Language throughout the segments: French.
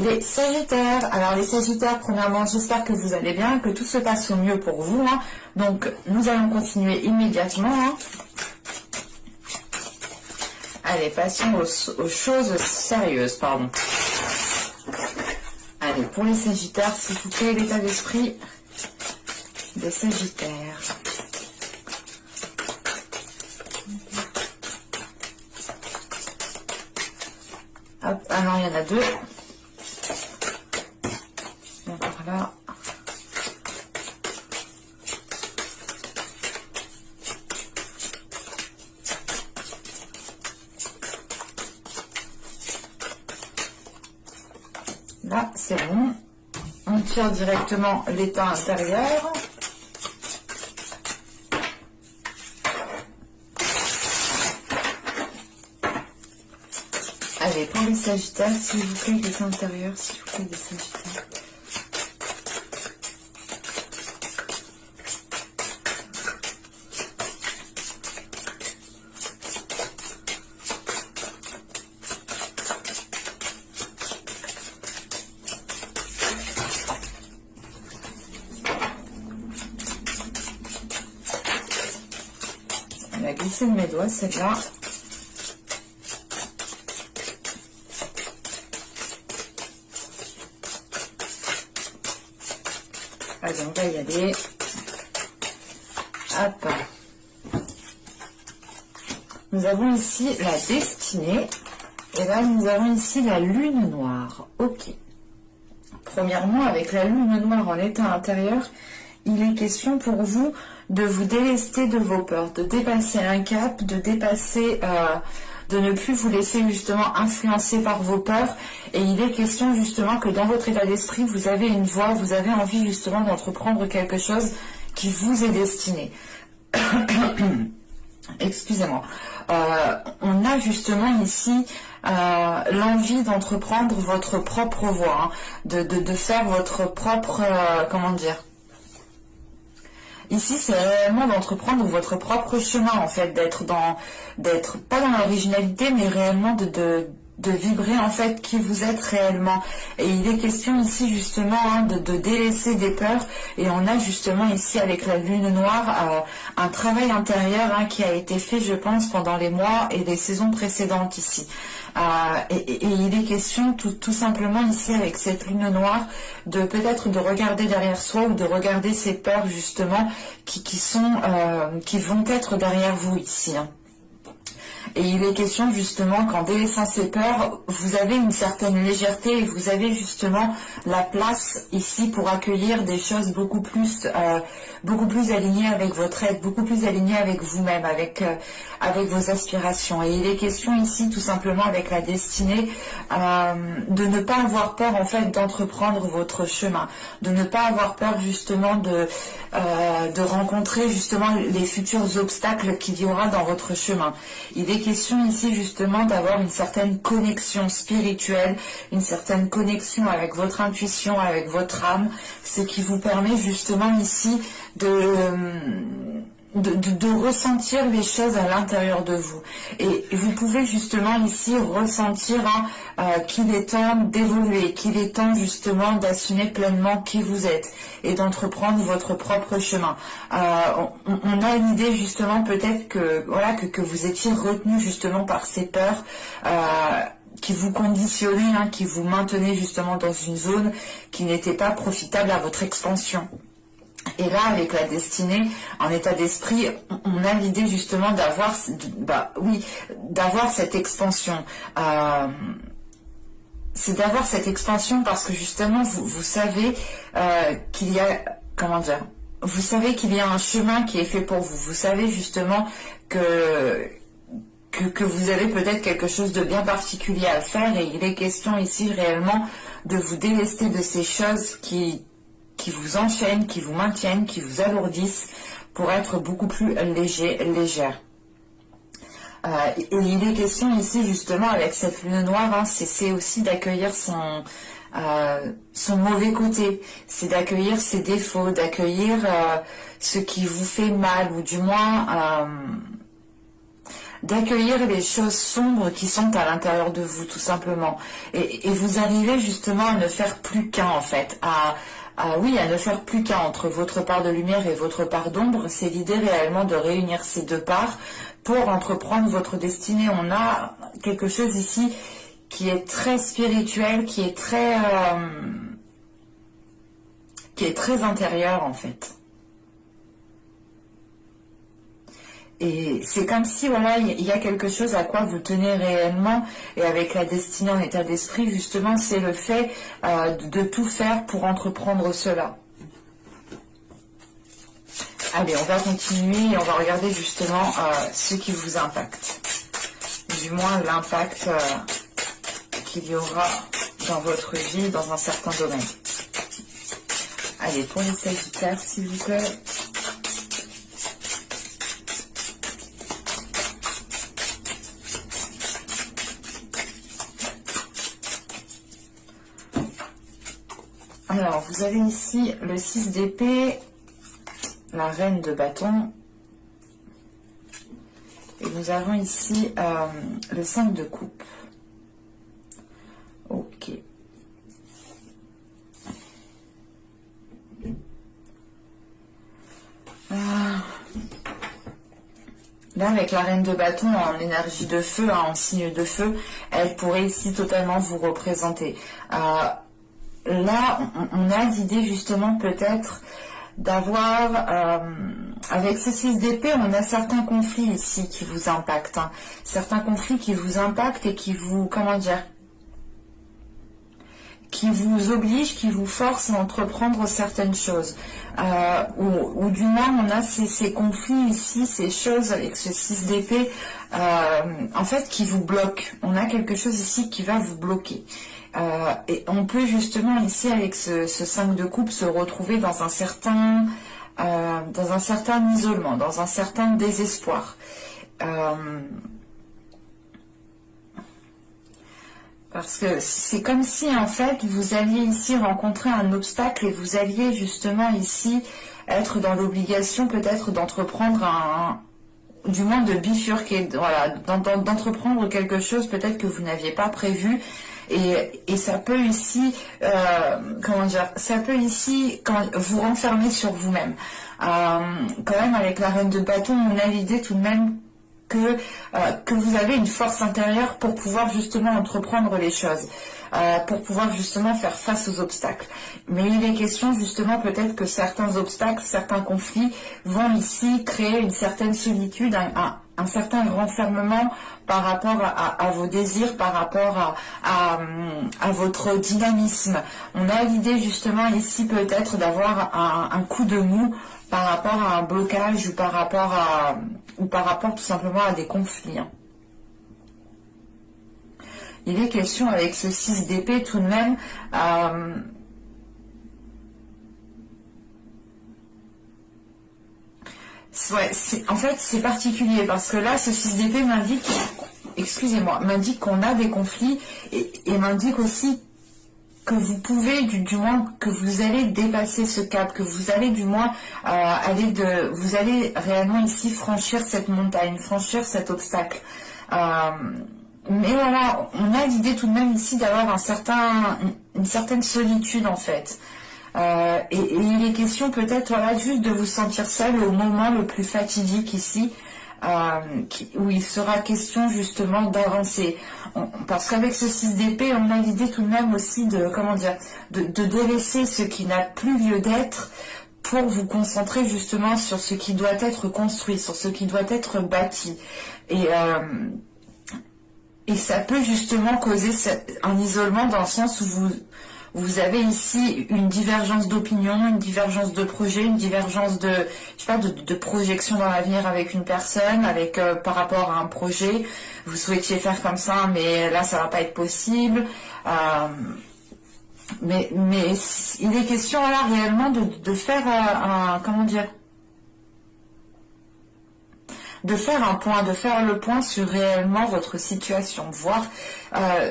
Les Sagittaires, alors les Sagittaires, premièrement, j'espère que vous allez bien, que tout se passe au mieux pour vous. Hein. Donc, nous allons continuer immédiatement. Hein. Allez, passons aux choses sérieuses, pardon. Allez, pour les Sagittaires, s'il vous plaît, l'état d'esprit des Sagittaires. Hop, alors il y en a deux. Encore là. Là, c'est bon. On tire directement l'état intérieur. Allez, pour les Sagittaires, s'il vous plaît, l'état intérieur, s'il vous plaît, les Sagittaires. Elle a glissé de mes doigts, celle-là. Allez, on va y aller. Hop. Nous avons ici la destinée. Et là, nous avons ici la lune noire. Ok. Premièrement, avec la lune noire en état intérieur, il est question pour vous de vous délester de vos peurs, de dépasser un cap, de dépasser, de ne plus vous laisser justement influencer par vos peurs. Et il est question justement que dans votre état d'esprit, vous avez une voie, vous avez envie justement d'entreprendre quelque chose qui vous est destiné. Excusez-moi. On a justement ici l'envie d'entreprendre votre propre voie, hein, de faire votre propre, comment dire. Ici, c'est réellement d'entreprendre votre propre chemin, en fait, d'être pas dans l'originalité, mais réellement de vibrer, en fait, qui vous êtes réellement. Et il est question ici, justement, hein, de délaisser des peurs. Et on a justement ici, avec la lune noire, un travail intérieur hein, qui a été fait, je pense, pendant les mois et les saisons précédentes ici. Et il est question tout simplement ici avec cette lune noire de peut-être de regarder derrière soi ou de regarder ces peurs justement qui vont être derrière vous ici. Hein. Et il est question justement qu'en délaissant ces peurs, vous avez une certaine légèreté et vous avez justement la place ici pour accueillir des choses beaucoup plus alignées avec votre être, beaucoup plus alignées avec vous-même, avec vos aspirations. Et il est question ici tout simplement avec la destinée de ne pas avoir peur en fait d'entreprendre votre chemin, de ne pas avoir peur justement de rencontrer justement les futurs obstacles qu'il y aura dans votre chemin. Il est question ici justement d'avoir une certaine connexion spirituelle, une certaine connexion avec votre intuition, avec votre âme, ce qui vous permet justement ici de ressentir les choses à l'intérieur de vous. Et vous pouvez justement ici ressentir qu'il est temps d'évoluer, qu'il est temps justement d'assumer pleinement qui vous êtes et d'entreprendre votre propre chemin. On a une idée justement peut-être que voilà que vous étiez retenu justement par ces peurs qui vous conditionnaient, hein, qui vous maintenaient justement dans une zone qui n'était pas profitable à votre expansion. Et là, avec la destinée, en état d'esprit, on a l'idée justement d'avoir, d'avoir cette expansion. C'est d'avoir cette expansion parce que justement, vous savez qu'il y a, comment dire, vous savez qu'il y a un chemin qui est fait pour vous. Vous savez justement que vous avez peut-être quelque chose de bien particulier à faire et il est question ici réellement de vous délester de ces choses qui vous enchaînent, qui vous maintiennent, qui vous alourdissent pour être beaucoup plus légère. Et il est question ici justement avec cette lune noire, hein, c'est aussi d'accueillir son mauvais côté, c'est d'accueillir ses défauts, d'accueillir ce qui vous fait mal ou du moins d'accueillir les choses sombres qui sont à l'intérieur de vous, tout simplement. Et vous arrivez justement à ne faire plus qu'un, en fait, oui, à ne faire plus qu'un entre votre part de lumière et votre part d'ombre. C'est l'idée réellement de réunir ces deux parts pour entreprendre votre destinée. On a quelque chose ici qui est très spirituel, qui est très intérieur, en fait. Et c'est comme si, voilà, il y a quelque chose à quoi vous tenez réellement, et avec la destinée en état d'esprit, justement, c'est le fait de tout faire pour entreprendre cela. Allez, on va continuer et on va regarder justement ce qui vous impacte. Du moins, l'impact qu'il y aura dans votre vie, dans un certain domaine. Allez, pour les Sagittaires, s'il vous plaît. Alors, vous avez ici le 6 d'épée, la reine de bâton, et nous avons ici le 5 de coupe. Ok. Là, avec la reine de bâton en énergie de feu, en signe de feu, elle pourrait ici totalement vous représenter. Là, on a l'idée justement peut-être d'avoir, avec ce 6 d'épée, on a certains conflits ici qui vous impactent. Hein. Certains conflits qui vous impactent et qui vous, comment dire, qui vous obligent, qui vous forcent à entreprendre certaines choses. Ou du moins, on a ces conflits ici, ces choses avec ce 6 d'épée, en fait, qui vous bloquent. On a quelque chose ici qui va vous bloquer. Et on peut justement ici avec ce 5 de coupe se retrouver dans un certain isolement, dans un certain désespoir. Parce que c'est comme si en fait vous alliez ici rencontrer un obstacle et vous alliez justement ici être dans l'obligation peut-être d'entreprendre du moins de bifurquer, voilà, d'entreprendre quelque chose peut-être que vous n'aviez pas prévu. Et ça peut ici, comment dire, ça peut ici vous renfermer sur vous-même. Quand même, avec la reine de bâton, on a l'idée tout de même que vous avez une force intérieure pour pouvoir justement entreprendre les choses, pour pouvoir justement faire face aux obstacles. Mais il est question justement peut-être que certains obstacles, certains conflits vont ici créer une certaine solitude, un certain renfermement par rapport à vos désirs, par rapport à votre dynamisme. On a l'idée justement ici peut-être d'avoir un coup de mou par rapport à un blocage ou par rapport tout simplement à des conflits. Hein. Il est question avec ce 6 d'épée tout de même ouais, en fait c'est particulier parce que là ce 6 d'épée m'indique, excusez-moi, m'indique qu'on a des conflits et m'indique aussi que vous pouvez, du moins, que vous allez dépasser ce cap, que vous allez du moins vous allez réellement ici franchir cette montagne, franchir cet obstacle. Mais voilà, on a l'idée tout de même ici d'avoir une certaine solitude en fait. Et il est question peut-être voilà, juste de vous sentir seul au moment le plus fatidique ici, où il sera question justement d'avancer. Parce qu'avec ce 6 d'épée, on a l'idée tout de même aussi de, comment dire, de délaisser ce qui n'a plus lieu d'être pour vous concentrer justement sur ce qui doit être construit, sur ce qui doit être bâti. Et ça peut justement causer un isolement dans le sens où vous avez ici une divergence d'opinion, une divergence de projet, une divergence de, je sais pas, de projection dans l'avenir avec une personne, par rapport à un projet. Vous souhaitiez faire comme ça, mais là, ça va pas être possible. Mais il est question là réellement de faire comment dire, de faire un point, de faire le point sur réellement votre situation, voir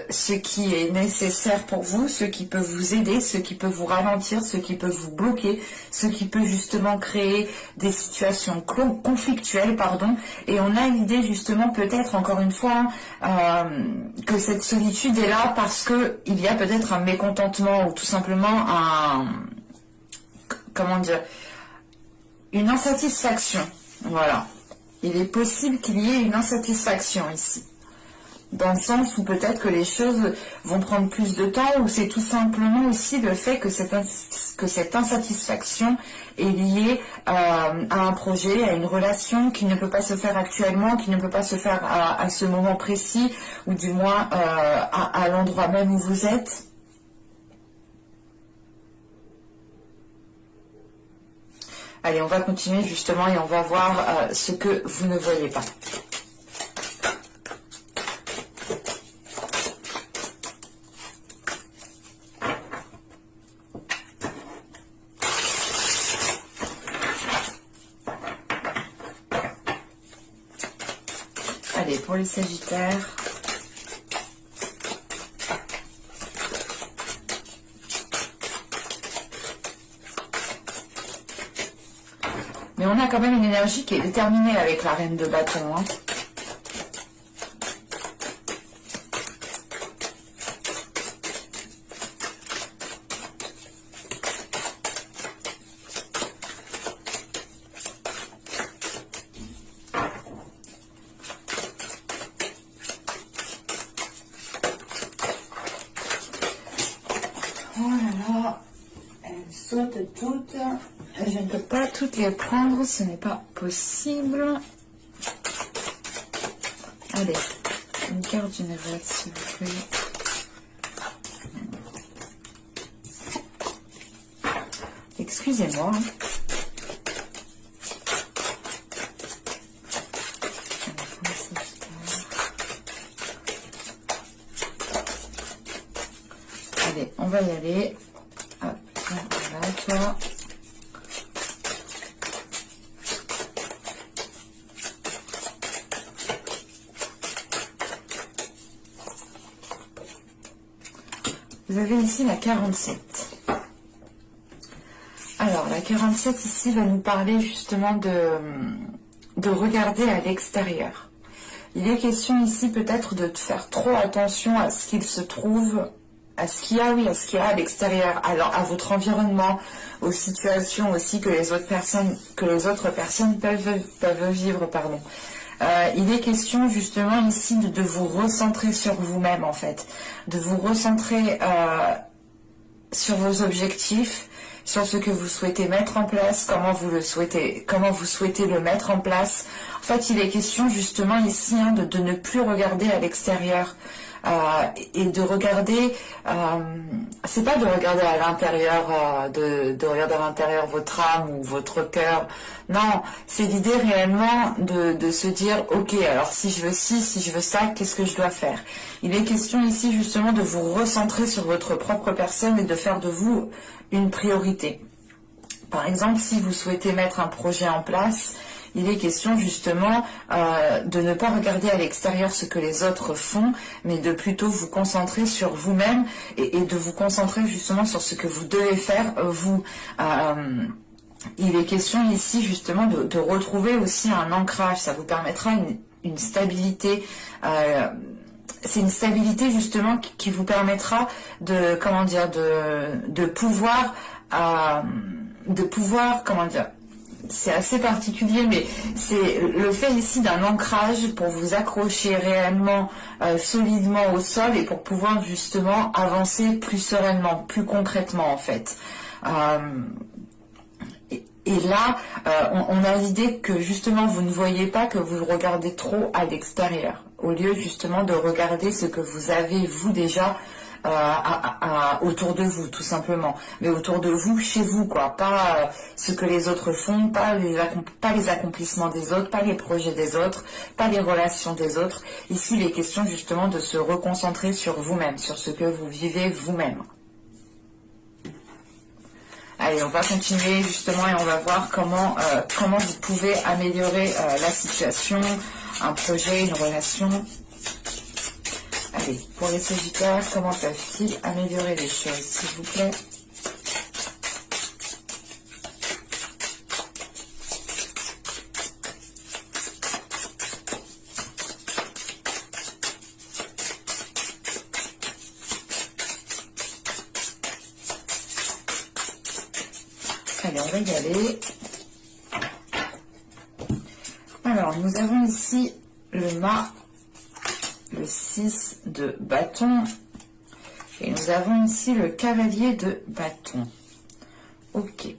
ce qui est nécessaire pour vous, ce qui peut vous aider, ce qui peut vous ralentir, ce qui peut vous bloquer, ce qui peut justement créer des situations conflictuelles, pardon. Et on a l'idée justement peut-être encore une fois que cette solitude est là parce que il y a peut-être un mécontentement ou tout simplement comment dire, une insatisfaction. Voilà. Il est possible qu'il y ait une insatisfaction ici. Dans le sens où peut-être que les choses vont prendre plus de temps, ou c'est tout simplement aussi le fait que cette insatisfaction est liée à un projet, à une relation qui ne peut pas se faire actuellement, qui ne peut pas se faire à ce moment précis, ou du moins à l'endroit même où vous êtes. Allez, on va continuer justement et on va voir ce que vous ne voyez pas. Allez, pour les Sagittaires. Mais on a quand même une énergie qui est déterminée avec la reine de bâton. Hein. Oh là là, elles sautent toutes. Je ne peux pas toutes les prendre, ce n'est pas possible. Allez, une carte du Nevers, s'il vous plaît. Excusez-moi. Allez, on va y aller. Hop, voilà, toi. Vous avez ici la 47. Alors, la 47 ici va nous parler justement de regarder à l'extérieur. Il est question ici peut-être de faire trop attention à ce qu'il se trouve, à ce qu'il y a, oui, à ce qu'il y a à l'extérieur, alors à votre environnement, aux situations aussi que les autres personnes peuvent vivre, pardon. Il est question justement ici de vous recentrer sur vous-même en fait, de vous recentrer sur vos objectifs, sur ce que vous souhaitez mettre en place, comment vous souhaitez le mettre en place. En fait, il est question justement ici de ne plus regarder à l'extérieur. Et de regarder, c'est pas de regarder à l'intérieur, de regarder à l'intérieur votre âme ou votre cœur, non, c'est l'idée réellement de se dire, ok, alors si je veux ci, si je veux ça, qu'est-ce que je dois faire? Il est question ici justement de vous recentrer sur votre propre personne et de faire de vous une priorité. Par exemple, si vous souhaitez mettre un projet en place, il est question justement de ne pas regarder à l'extérieur ce que les autres font, mais de plutôt vous concentrer sur vous-même et de vous concentrer justement sur ce que vous devez faire, vous. Il est question ici justement de retrouver aussi un ancrage, ça vous permettra une stabilité. C'est une stabilité justement qui vous permettra de, comment dire, de pouvoir, comment dire, c'est assez particulier, mais c'est le fait ici d'un ancrage pour vous accrocher réellement solidement au sol et pour pouvoir justement avancer plus sereinement, plus concrètement en fait. Et là, on a l'idée que justement vous ne voyez pas, que vous regardez trop à l'extérieur, au lieu justement de regarder ce que vous avez vous déjà autour de vous, tout simplement, mais autour de vous, chez vous, quoi, pas ce que les autres font, pas les accomplissements des autres, pas les projets des autres, pas les relations des autres. Ici, il est question justement de se reconcentrer sur vous-même, sur ce que vous vivez vous-même. Allez, on va continuer justement et on va voir comment vous pouvez améliorer la situation, un projet, une relation. Allez, pour les Sagittaires, comment peuvent-ils améliorer les choses, s'il vous plaît? Allez, on va y aller. Alors, nous avons ici le mât, le 6 de bâton, et nous avons ici le cavalier de bâton. Ok.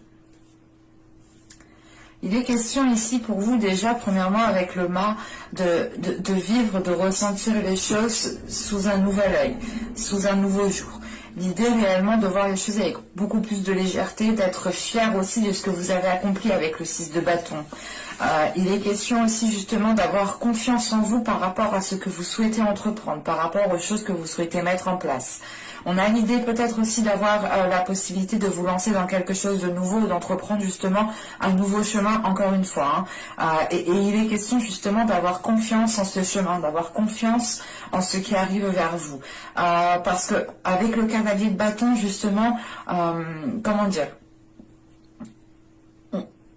Il est question ici pour vous déjà, premièrement avec le mât, de vivre, de ressentir les choses sous un nouvel œil, sous un nouveau jour. L'idée réellement de voir les choses avec beaucoup plus de légèreté, d'être fier aussi de ce que vous avez accompli avec le 6 de bâton. Il est question aussi justement d'avoir confiance en vous par rapport à ce que vous souhaitez entreprendre, par rapport aux choses que vous souhaitez mettre en place. On a l'idée peut-être aussi d'avoir la possibilité de vous lancer dans quelque chose de nouveau ou d'entreprendre justement un nouveau chemin encore une fois. Et il est question justement d'avoir confiance en ce chemin, d'avoir confiance en ce qui arrive vers vous. Parce que avec le cavalier de bâton justement, comment dire,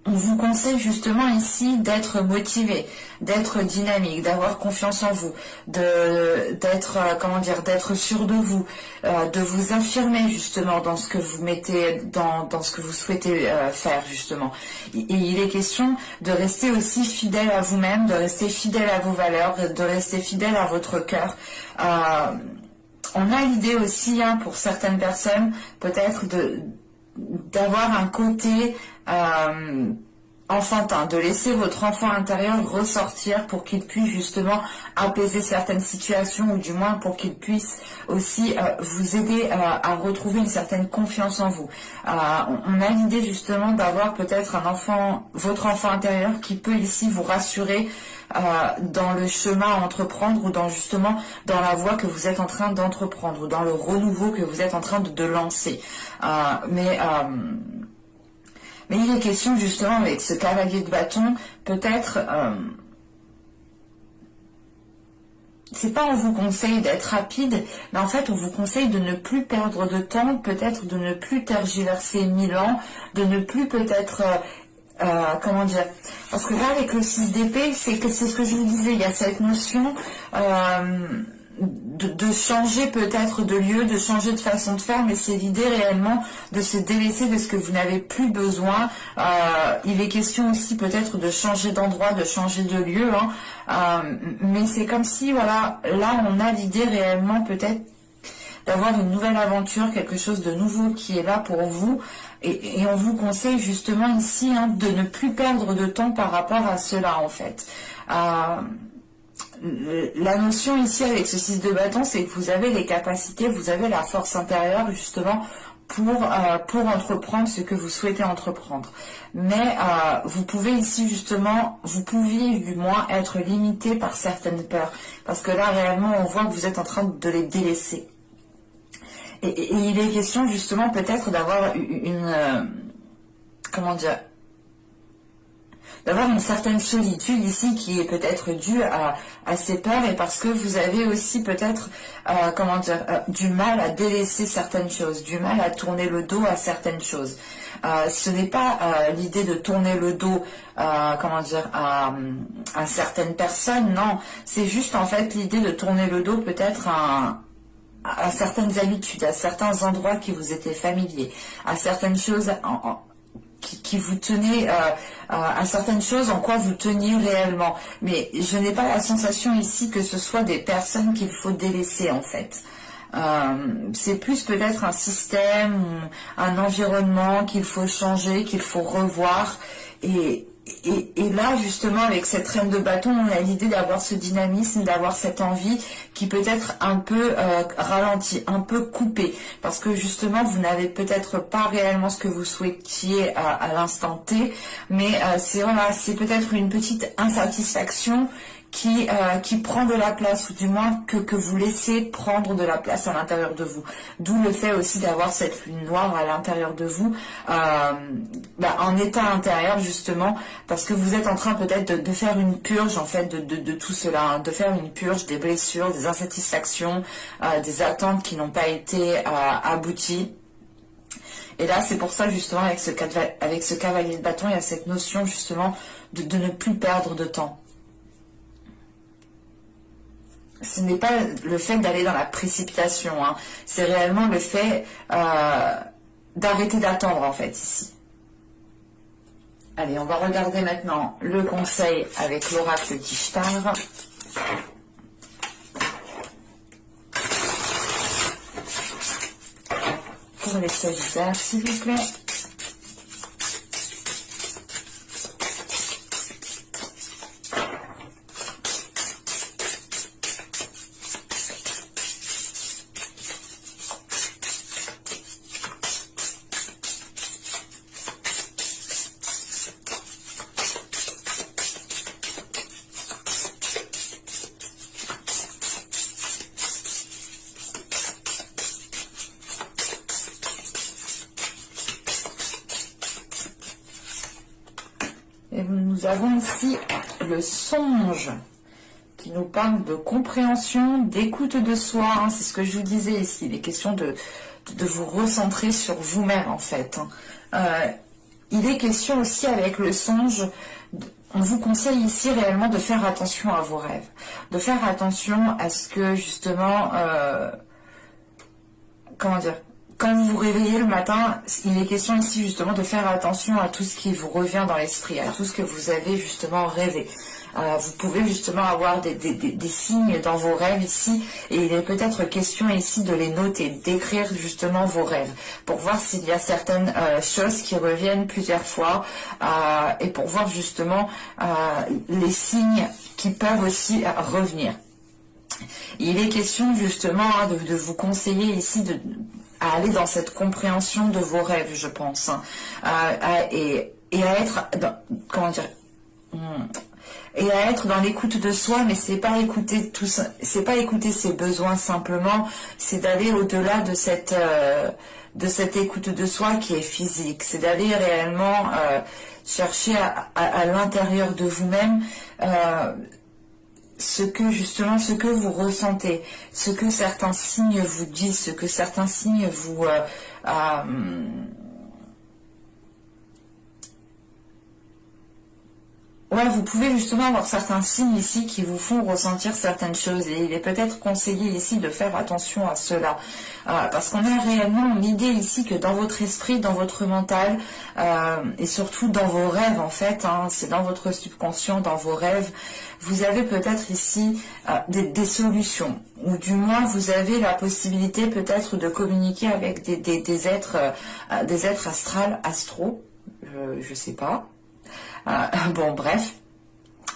on vous conseille justement ici d'être motivé, d'être dynamique, d'avoir confiance en vous, d'être comment dire, d'être sûr de vous, de vous affirmer justement dans ce que vous mettez, dans ce que vous souhaitez faire justement. Et il est question de rester aussi fidèle à vous-même, de rester fidèle à vos valeurs, de rester fidèle à votre cœur. On a l'idée aussi, pour certaines personnes, peut-être d'avoir un côté enfantin, de laisser votre enfant intérieur ressortir pour qu'il puisse justement apaiser certaines situations ou du moins pour qu'il puisse aussi vous aider à retrouver une certaine confiance en vous. On a l'idée justement d'avoir peut-être un enfant, votre enfant intérieur qui peut ici vous rassurer dans le chemin à entreprendre ou justement dans la voie que vous êtes en train d'entreprendre ou dans le renouveau que vous êtes en train de lancer. Mais il est question justement avec ce cavalier de bâton, peut-être, c'est pas on vous conseille d'être rapide, mais en fait on vous conseille de ne plus perdre de temps, peut-être de ne plus tergiverser 1000 ans, de ne plus peut-être... comment dire, parce que là avec le 6 d'épée, c'est ce que je vous disais, il y a cette notion de changer peut-être de lieu, de changer de façon de faire, mais c'est l'idée réellement de se délaisser de ce que vous n'avez plus besoin. Il est question aussi peut-être de changer d'endroit, de changer de lieu, mais c'est comme si, voilà, là on a l'idée réellement peut-être d'avoir une nouvelle aventure, quelque chose de nouveau qui est là pour vous, et on vous conseille justement ici de ne plus perdre de temps par rapport à cela en fait. La notion ici avec ce 6 de bâton, c'est que vous avez les capacités, vous avez la force intérieure justement pour entreprendre ce que vous souhaitez entreprendre. Mais vous pouvez ici justement, vous pouviez du moins être limité par certaines peurs, parce que là réellement on voit que vous êtes en train de les délaisser. Et il est question justement peut-être d'avoir comment dire, d'avoir une certaine solitude ici qui est peut-être due à ces peurs et parce que vous avez aussi peut-être comment dire, du mal à délaisser certaines choses, du mal à tourner le dos à certaines choses. Ce n'est pas l'idée de tourner le dos comment dire, à certaines personnes, non, c'est juste en fait l'idée de tourner le dos peut-être à certaines habitudes, à certains endroits qui vous étaient familiers, à certaines choses qui vous tenaient, à certaines choses en quoi vous teniez réellement. Mais je n'ai pas la sensation ici que ce soit des personnes qu'il faut délaisser en fait. C'est plus peut-être un système, un environnement qu'il faut changer, qu'il faut revoir. Et là, justement, avec cette reine de bâton, on a l'idée d'avoir ce dynamisme, d'avoir cette envie qui peut être un peu ralentie, un peu coupée. Parce que justement, vous n'avez peut-être pas réellement ce que vous souhaitiez à l'instant T. Mais c'est peut-être une petite insatisfaction qui prend de la place, ou du moins que vous laissez prendre de la place à l'intérieur de vous. D'où le fait aussi d'avoir cette lune noire à l'intérieur de vous, en état intérieur justement, parce que vous êtes en train peut-être de faire une purge en fait de tout cela, hein, de faire une purge des blessures, des insatisfactions, des attentes qui n'ont pas été abouties. Et là, c'est pour ça justement avec ce cavalier de bâton, il y a cette notion justement de ne plus perdre de temps. Ce n'est pas le fait d'aller dans la précipitation, hein. C'est réellement le fait d'arrêter d'attendre en fait ici. Allez, on va regarder maintenant le conseil avec l'oracle d'Ishtar. Pour les Sagittaires, s'il vous plaît. Et nous avons ici le songe qui nous parle de compréhension, d'écoute de soi. Hein, c'est ce que je vous disais ici. Il est question de vous recentrer sur vous-même en fait. Il est question aussi avec le songe, on vous conseille ici réellement de faire attention à vos rêves. De faire attention à ce que justement, comment dire, quand vous vous réveillez le matin, il est question ici justement de faire attention à tout ce qui vous revient dans l'esprit, à tout ce que vous avez justement rêvé. Vous pouvez justement avoir des signes dans vos rêves ici, et il est peut-être question ici de les noter, d'écrire justement vos rêves, pour voir s'il y a certaines choses qui reviennent plusieurs fois, et pour voir justement les signes qui peuvent aussi revenir. Il est question justement de vous conseiller ici à aller dans cette compréhension de vos rêves, je pense, hein, et à être dans, comment dire, et à être dans l'écoute de soi, mais c'est pas écouter tout ça, c'est pas écouter ses besoins simplement, c'est d'aller au-delà de cette écoute de soi qui est physique, c'est d'aller réellement chercher à l'intérieur de vous-même ce que vous ressentez, ce que certains signes vous disent, ce que certains signes vous ouais, vous pouvez justement avoir certains signes ici qui vous font ressentir certaines choses, et il est peut-être conseillé ici de faire attention à cela, parce qu'on a réellement l'idée ici que dans votre esprit, dans votre mental, et surtout dans vos rêves en fait, hein, c'est dans votre subconscient, dans vos rêves, vous avez peut-être ici des solutions, ou du moins vous avez la possibilité peut-être de communiquer avec des êtres astro, je sais pas. Bon, bref,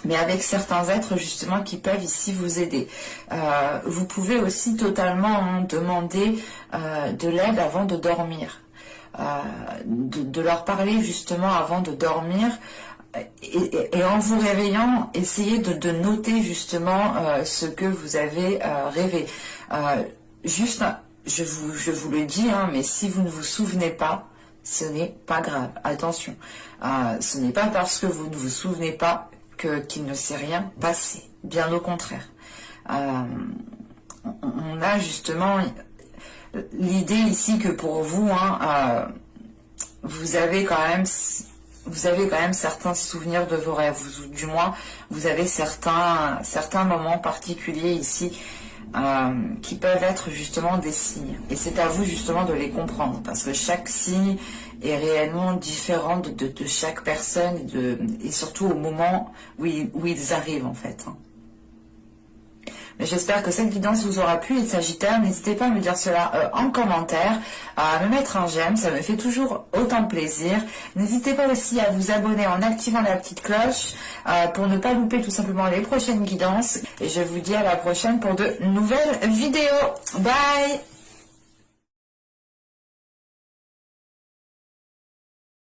mais avec certains êtres justement qui peuvent ici vous aider. Vous pouvez aussi totalement demander de l'aide avant de dormir, de leur parler justement avant de dormir, et en vous réveillant, essayez de noter justement ce que vous avez rêvé. Juste, je vous le dis, hein, mais si vous ne vous souvenez pas, ce n'est pas grave, attention. Ce n'est pas parce que vous ne vous souvenez pas qu'il ne s'est rien passé, bien au contraire. On a justement l'idée ici que pour vous, hein, vous avez quand même certains souvenirs de vos rêves, ou du moins vous avez certains moments particuliers ici qui peuvent être justement des signes, et c'est à vous justement de les comprendre, parce que chaque signe est réellement différent de chaque personne, et surtout au moment où ils arrivent en fait. Mais j'espère que cette guidance vous aura plu, les Sagittaires. N'hésitez pas à me dire cela en commentaire, à me mettre un j'aime, ça me fait toujours autant plaisir. N'hésitez pas aussi à vous abonner en activant la petite cloche pour ne pas louper tout simplement les prochaines guidances. Et je vous dis à la prochaine pour de nouvelles vidéos. Bye!